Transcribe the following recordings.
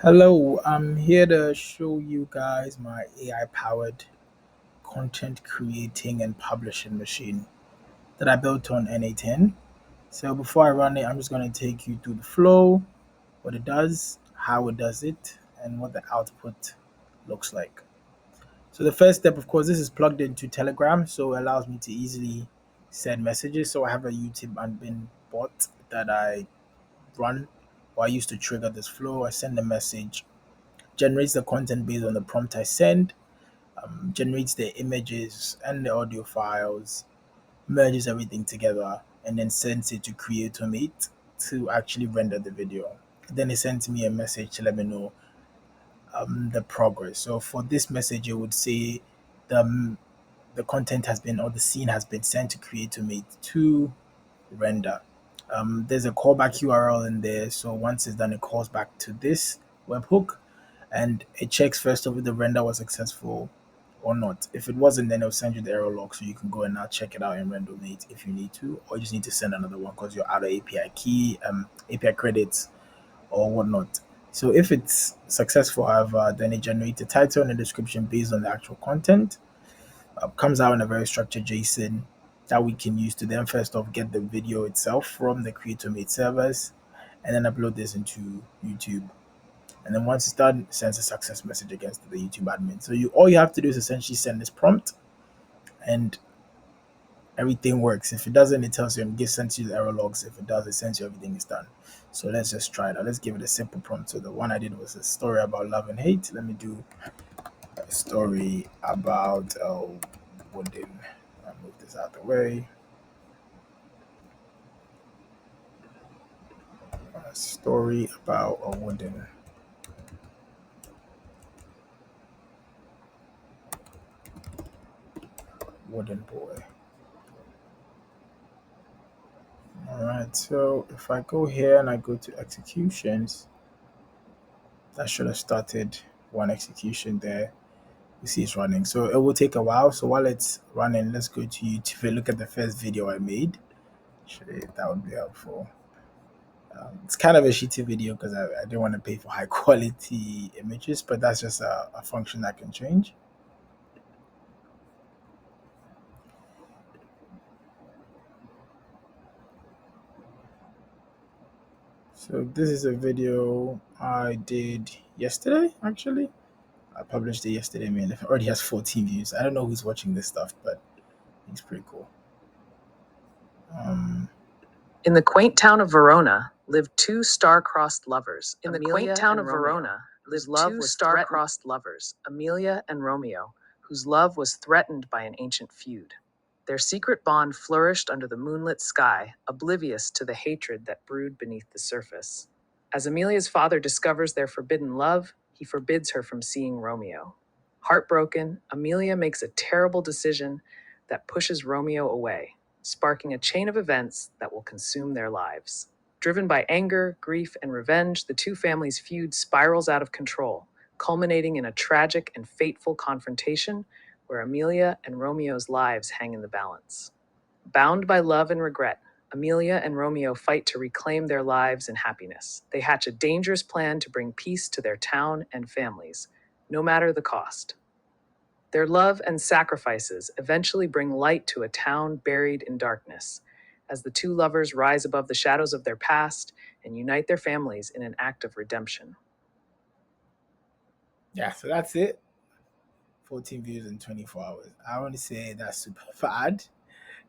Hello, I'm here to show you guys my AI powered content creating and publishing machine that I built on NA10. So before I run it, I'm just going to take you through the flow, what it does, how it does it, and what the output looks like. So the first step, of course, this is plugged into Telegram, so it allows me to easily send messages. So I have a YouTube admin bot that I run, or I use to trigger this flow. I send a message, generates the content based on the prompt I send, generates the images and the audio files, merges everything together, and then sends it to Creatomate to actually render the video. Then it sends me a message to let me know the progress. So for this message, it would say the content has been, or the scene has been sent to Creatomate to render. There's a callback URL in there, so once it's done, it calls back to this webhook and it checks first if the render was successful or not. If it wasn't, then it'll send you the error log so you can go and now check it out in Rendermate if you need to, or you just need to send another one because you're out of API key, API credits, or whatnot. So if it's successful, however, then it generates a title and a description based on the actual content. Comes out in a very structured JSON that we can use to then first off get the video itself from the Creatomate servers and then upload this into YouTube. And then once it's done, it sends a success message against the YouTube admin. So all you have to do is essentially send this prompt and everything works. If it doesn't, it tells you and sends you the error logs. If it does, it sends you everything is done. So let's just try that. Let's give it a simple prompt. So the one I did was a story about love and hate. Let me do a story about wooden. I'll move this out of the way. A story about a wooden boy. All right, so if I go here and I go to executions, that should have started one execution there. You see it's running. So it will take a while. So while it's running, let's go to YouTube and look at the first video I made. Actually, that would be helpful. It's kind of a shitty video because I didn't want to pay for high quality images, but that's just a function that can change. So this is a video I did yesterday, actually. I published it yesterday, man. It already has 14 views. I don't know who's watching this stuff, but it's pretty cool. In the quaint town of Verona lived two star-crossed lovers. In the quaint town of Verona lived two star-crossed lovers, Amelia and Romeo, whose love was threatened by an ancient feud. Their secret bond flourished under the moonlit sky, oblivious to the hatred that brewed beneath the surface. As Amelia's father discovers their forbidden love, he forbids her from seeing Romeo. Heartbroken, Amelia makes a terrible decision that pushes Romeo away, sparking a chain of events that will consume their lives. Driven by anger, grief, and revenge, the two families' feud spirals out of control, culminating in a tragic and fateful confrontation where Amelia and Romeo's lives hang in the balance. Bound by love and regret, Amelia and Romeo fight to reclaim their lives and happiness. They hatch a dangerous plan to bring peace to their town and families, no matter the cost. Their love and sacrifices eventually bring light to a town buried in darkness, as the two lovers rise above the shadows of their past and unite their families in an act of redemption. Yeah, so that's it. 14 views in 24 hours. I want to say that's super bad.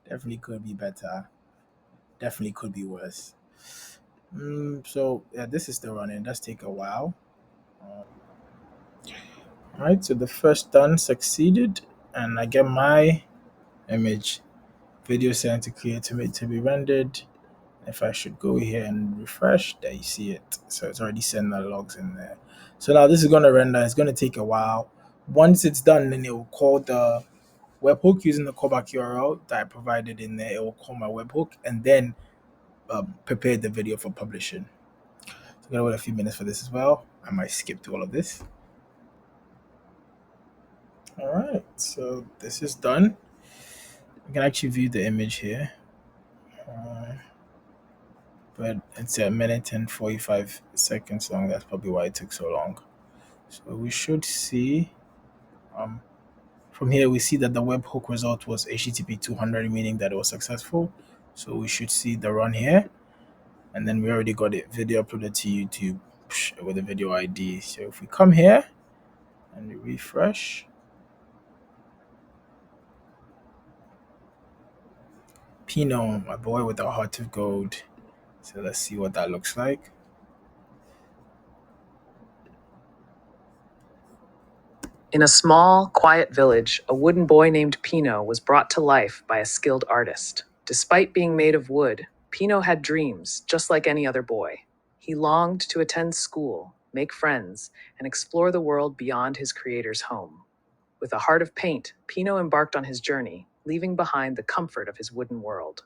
Definitely could be better. Definitely could be worse. So yeah, this is still running. It does take a while. All right, so the first done succeeded, and I get my image video sent to Creatomate to be rendered. If I should go here and refresh, there you see it. So it's already sent the logs in there. So now this is going to render. It's going to take a while. Once it's done, then it will call the webhook using the callback URL that I provided in there. It will call my webhook and then prepare the video for publishing. So I'm gonna wait a few minutes for this as well. I might skip through all of this. All right, so this is done. You can actually view the image here. Uh, but it's a minute and 45 seconds long. That's probably why it took so long. So we should see um, from here, we see that the webhook result was HTTP 200, meaning that it was successful. So we should see the run here. And then we already got it video uploaded to YouTube with a video ID. So if we come here and we refresh, Pino, my boy with a heart of gold. So let's see what that looks like. In a small, quiet village, a wooden boy named Pino was brought to life by a skilled artist. Despite being made of wood, Pino had dreams, just like any other boy. He longed to attend school, make friends, and explore the world beyond his creator's home. With a heart of paint, Pino embarked on his journey, leaving behind the comfort of his wooden world.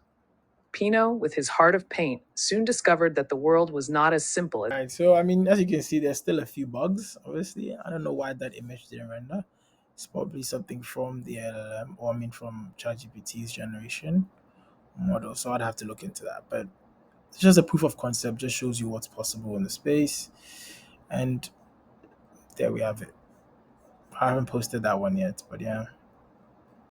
Pino, with his heart of paint, soon discovered that the world was not as simple as. All right, so I mean, as you can see, there's still a few bugs. Obviously, I don't know why that image didn't render. It's probably something from the LLM, or I mean, from ChatGPT's generation model. So I'd have to look into that. But it's just a proof of concept. Just shows you what's possible in the space, and there we have it. I haven't posted that one yet, but yeah.